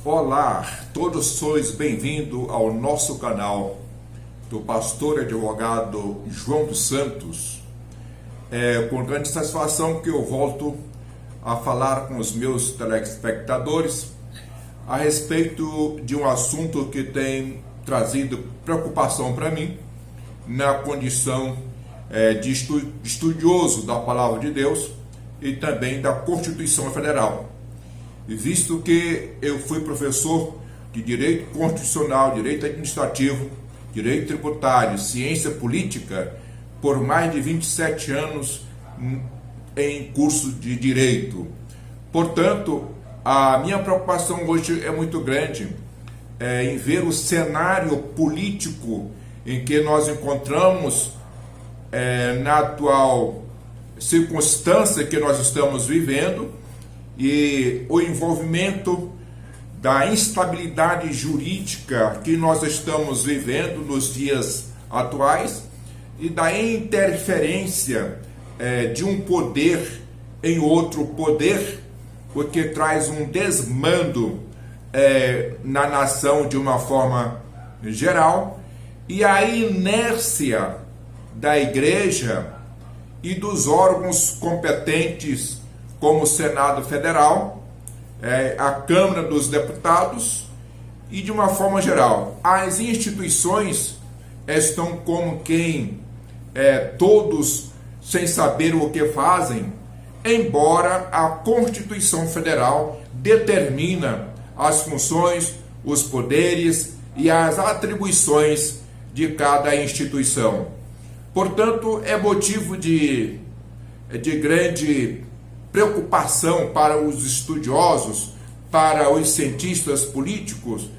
Olá, todos sois bem-vindos ao nosso canal do pastor e advogado João dos Santos. É com grande satisfação que eu volto a falar com os meus telespectadores a respeito de um assunto que tem trazido preocupação para mim na condição de estudioso da Palavra de Deus e também da Constituição Federal. Visto que eu fui professor de Direito Constitucional, Direito Administrativo, Direito Tributário, Ciência Política, por mais de 27 anos em curso de Direito. Portanto, a minha preocupação hoje é muito grande em ver o cenário político em que nós encontramos na atual circunstância que nós estamos vivendo, e o envolvimento da instabilidade jurídica que nós estamos vivendo nos dias atuais e da interferência de um poder em outro poder, o que traz um desmando na nação de uma forma geral, e a inércia da igreja e dos órgãos competentes como o Senado Federal, a Câmara dos Deputados e de uma forma geral. As instituições estão como quem todos sem saber o que fazem, embora a Constituição Federal determina as funções, os poderes e as atribuições de cada instituição. Portanto, é motivo de grande preocupação para os estudiosos, para os cientistas políticos,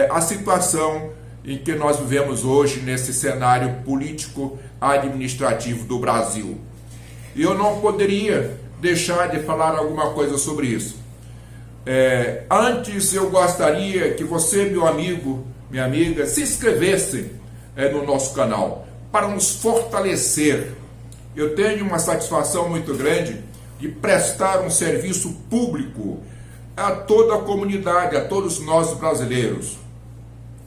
a situação em que nós vivemos hoje nesse cenário político administrativo do Brasil. E eu não poderia deixar de falar alguma coisa sobre isso. Antes eu gostaria que você, meu amigo, minha amiga, se inscrevesse no nosso canal para nos fortalecer. Eu tenho uma satisfação muito grande de prestar um serviço público a toda a comunidade, a todos nós brasileiros.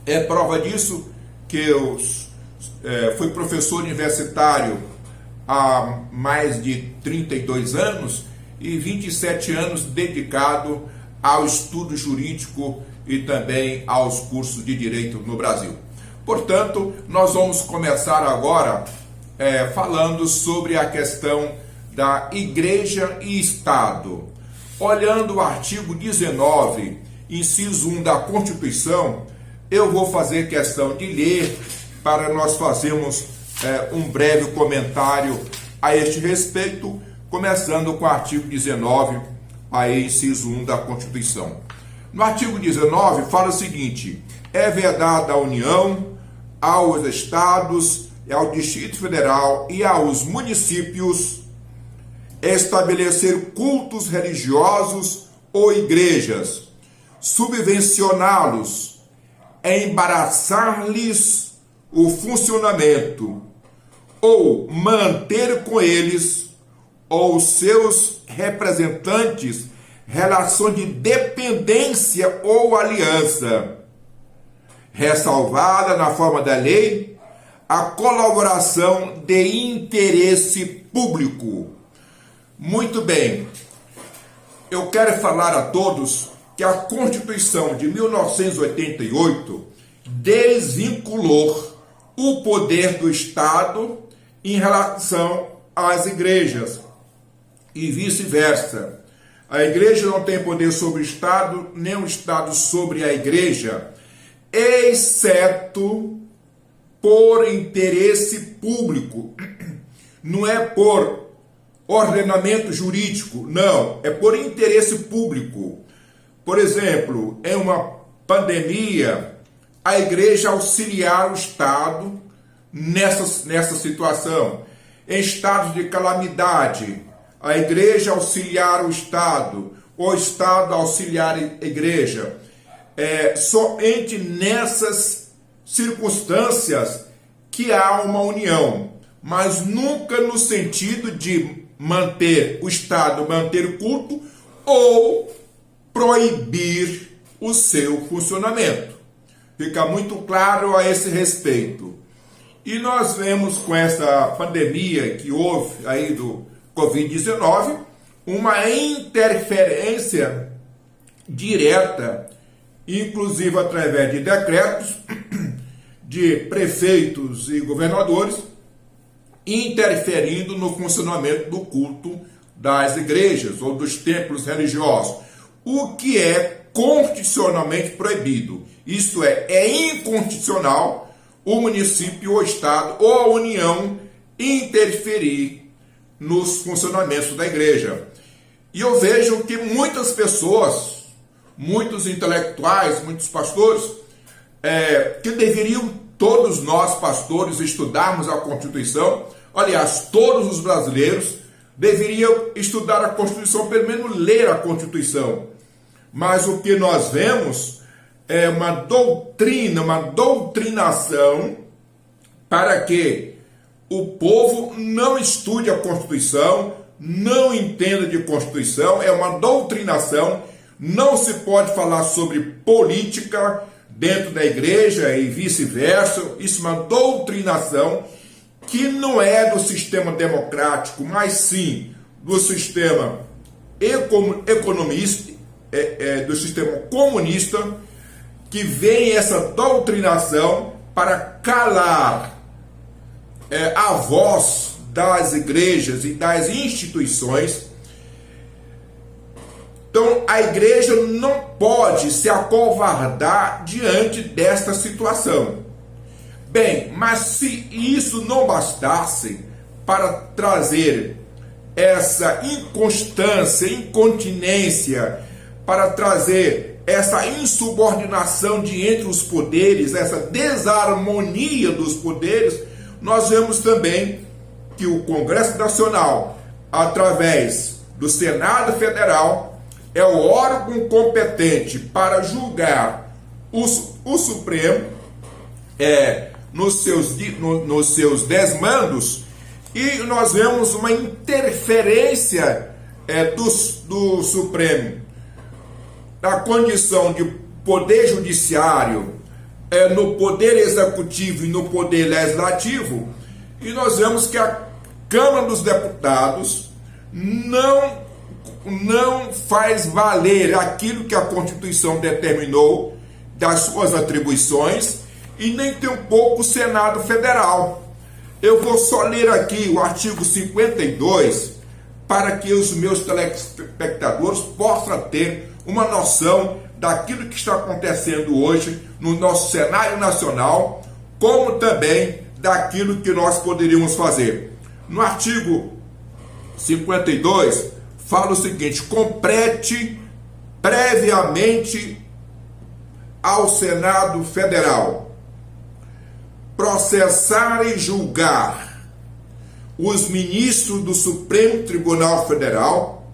É prova disso que eu fui professor universitário há mais de 32 anos e 27 anos dedicado ao estudo jurídico e também aos cursos de direito no Brasil. Portanto, nós vamos começar agora falando sobre a questão da Igreja e Estado. Olhando o artigo 19, inciso 1 da Constituição, eu vou fazer questão de ler para nós fazermos um breve comentário a este respeito, começando com o artigo 19, aí, inciso 1 da Constituição. No artigo 19 fala o seguinte: é vedada à União, aos Estados, ao Distrito Federal e aos municípios estabelecer cultos religiosos ou igrejas, subvencioná-los, embaraçar-lhes o funcionamento, ou manter com eles ou seus representantes relação de dependência ou aliança, ressalvada na forma da lei a colaboração de interesse público. Muito bem, eu quero falar a todos que a Constituição de 1988 desvinculou o poder do Estado em relação às igrejas e vice-versa. A igreja não tem poder sobre o Estado, nem o Estado sobre a igreja, exceto por interesse público. Não é por ordenamento jurídico, não, é por interesse público. Por exemplo, em uma pandemia, a igreja auxiliar o Estado nessa situação. Em estados de calamidade, a igreja auxiliar o Estado, o Estado auxiliar a igreja. Somente nessas circunstâncias que há uma união, mas nunca no sentido de manter o Estado, manter o culto ou proibir o seu funcionamento. Fica muito claro a esse respeito. E nós vemos com essa pandemia que houve aí do Covid-19, uma interferência direta, inclusive através de decretos de prefeitos e governadores, interferindo no funcionamento do culto das igrejas ou dos templos religiosos, o que é constitucionalmente proibido. Isto é inconstitucional o município, o estado ou a União interferir nos funcionamentos da igreja. E eu vejo que muitas pessoas, muitos intelectuais, muitos pastores, que deveriam, todos nós pastores, estudarmos a Constituição, aliás, todos os brasileiros deveriam estudar a Constituição, pelo menos ler a Constituição. Mas o que nós vemos é uma doutrina, uma doutrinação para que o povo não estude a Constituição, não entenda de Constituição, é uma doutrinação. Não se pode falar sobre política dentro da igreja e vice-versa. Isso é uma doutrinação que não é do sistema democrático, mas sim do sistema economista, do sistema comunista, que vem essa doutrinação para calar a voz das igrejas e das instituições. Então, a igreja não pode se acovardar diante desta situação. Bem, mas se isso não bastasse para trazer essa inconstância, incontinência, para trazer essa insubordinação de entre os poderes, essa desarmonia dos poderes, nós vemos também que o Congresso Nacional, através do Senado Federal, é o órgão competente para julgar o Supremo nos seus desmandos, e nós vemos uma interferência do Supremo na condição de poder judiciário, no poder executivo e no poder legislativo, e nós vemos que a Câmara dos Deputados não faz valer aquilo que a Constituição determinou das suas atribuições, e nem tampouco o Senado Federal. Eu vou só ler aqui o artigo 52 para que os meus telespectadores possam ter uma noção daquilo que está acontecendo hoje no nosso cenário nacional, como também daquilo que nós poderíamos fazer. No artigo 52, fala o seguinte: compete previamente ao Senado Federal processar e julgar os ministros do Supremo Tribunal Federal,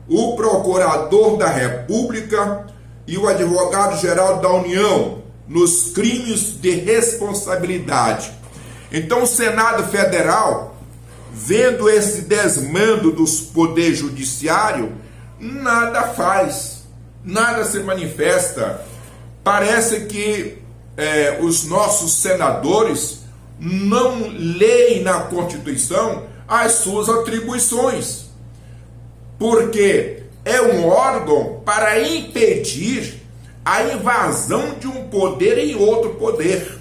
o Procurador da República e o Advogado-Geral da União nos crimes de responsabilidade. Então, o Senado Federal, vendo esse desmando dos poderes judiciário, nada faz, nada se manifesta. Parece que os nossos senadores não leem na Constituição as suas atribuições, porque é um órgão para impedir a invasão de um poder em outro poder.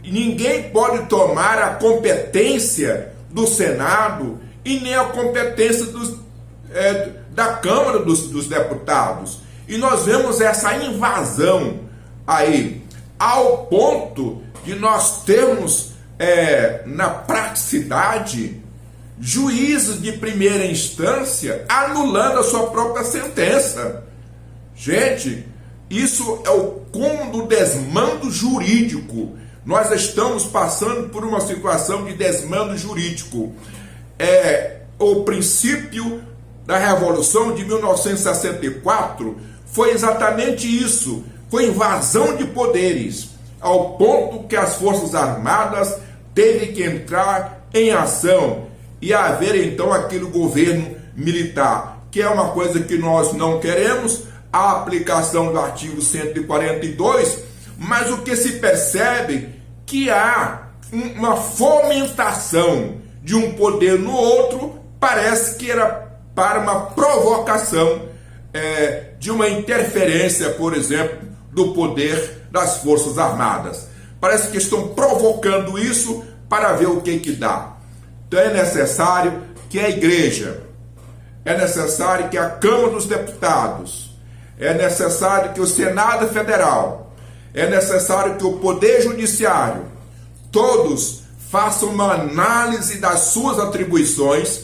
Ninguém pode tomar a competência do Senado e nem a competência da Câmara dos Deputados. E nós vemos essa invasão aí, ao ponto de nós termos na praticidade juízes de primeira instância anulando a sua própria sentença. Gente, isso é o cúmulo do desmando jurídico. Nós estamos passando por uma situação de desmando jurídico. O princípio da Revolução de 1964 foi exatamente isso. Foi invasão de poderes, ao ponto que as Forças Armadas teve que entrar em ação e haver então aquele governo militar, que é uma coisa que nós não queremos. a aplicação do artigo 142, mas o que se percebe que há uma fomentação de um poder no outro, parece que era para uma provocação de uma interferência, por exemplo, do poder das Forças Armadas. Parece que estão provocando isso para ver o que dá. Então é necessário que a igreja, é necessário que a Câmara dos Deputados, é necessário que o Senado Federal, é necessário que o Poder Judiciário, todos façam uma análise das suas atribuições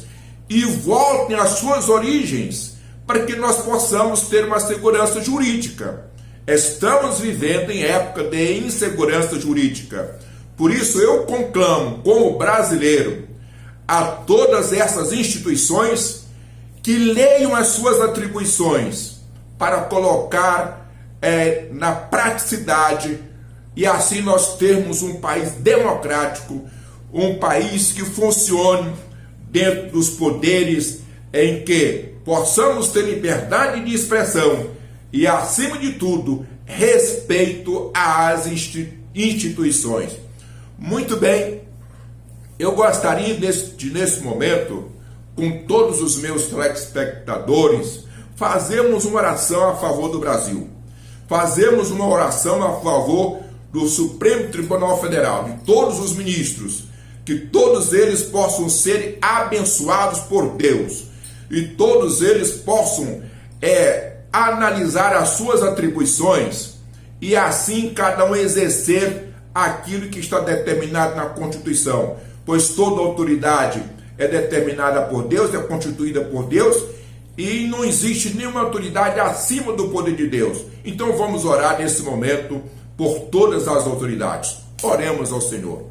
e voltem às suas origens, para que nós possamos ter uma segurança jurídica. Estamos vivendo em época de insegurança jurídica. Por isso eu conclamo, como brasileiro, a todas essas instituições que leiam as suas atribuições para colocar na praticidade, e assim nós termos um país democrático, um país que funcione dentro dos poderes, em que possamos ter liberdade de expressão e, acima de tudo, respeito às instituições. Muito bem, eu gostaria nesse momento, com todos os meus telespectadores, fazermos uma oração a favor do Brasil. Fazemos uma oração a favor do Supremo Tribunal Federal, de todos os ministros, que todos eles possam ser abençoados por Deus e todos eles possam analisar as suas atribuições e assim cada um exercer aquilo que está determinado na Constituição, pois toda autoridade é determinada por Deus, é constituída por Deus, e não existe nenhuma autoridade acima do poder de Deus. Então vamos orar nesse momento por todas as autoridades. Oremos ao Senhor.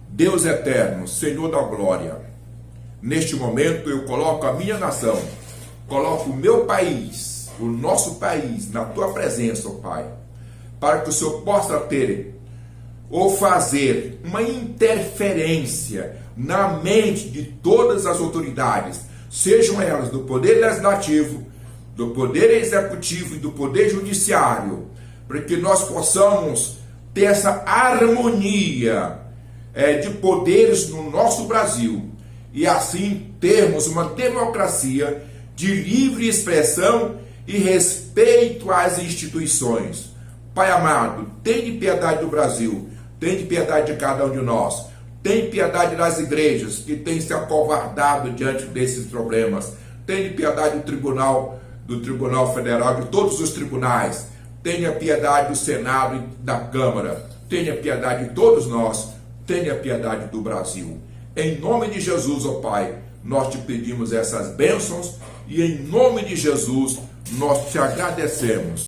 Deus eterno, Senhor da glória, neste momento eu coloco a minha nação, coloco o meu país, o nosso país, na tua presença, ó Pai, para que o Senhor possa ter ou fazer uma interferência na mente de todas as autoridades, sejam elas do Poder Legislativo, do Poder Executivo e do Poder Judiciário, para que nós possamos ter essa harmonia de poderes no nosso Brasil e assim termos uma democracia de livre expressão e respeito às instituições. Pai amado, tem piedade do Brasil, tem piedade de cada um de nós, tem piedade das igrejas que têm se acovardado diante desses problemas, tem piedade do Tribunal Federal, de todos os tribunais, tenha piedade do Senado e da Câmara, tenha piedade de todos nós, tenha piedade do Brasil. Em nome de Jesus, ó Pai, nós te pedimos essas bênçãos e em nome de Jesus nós te agradecemos.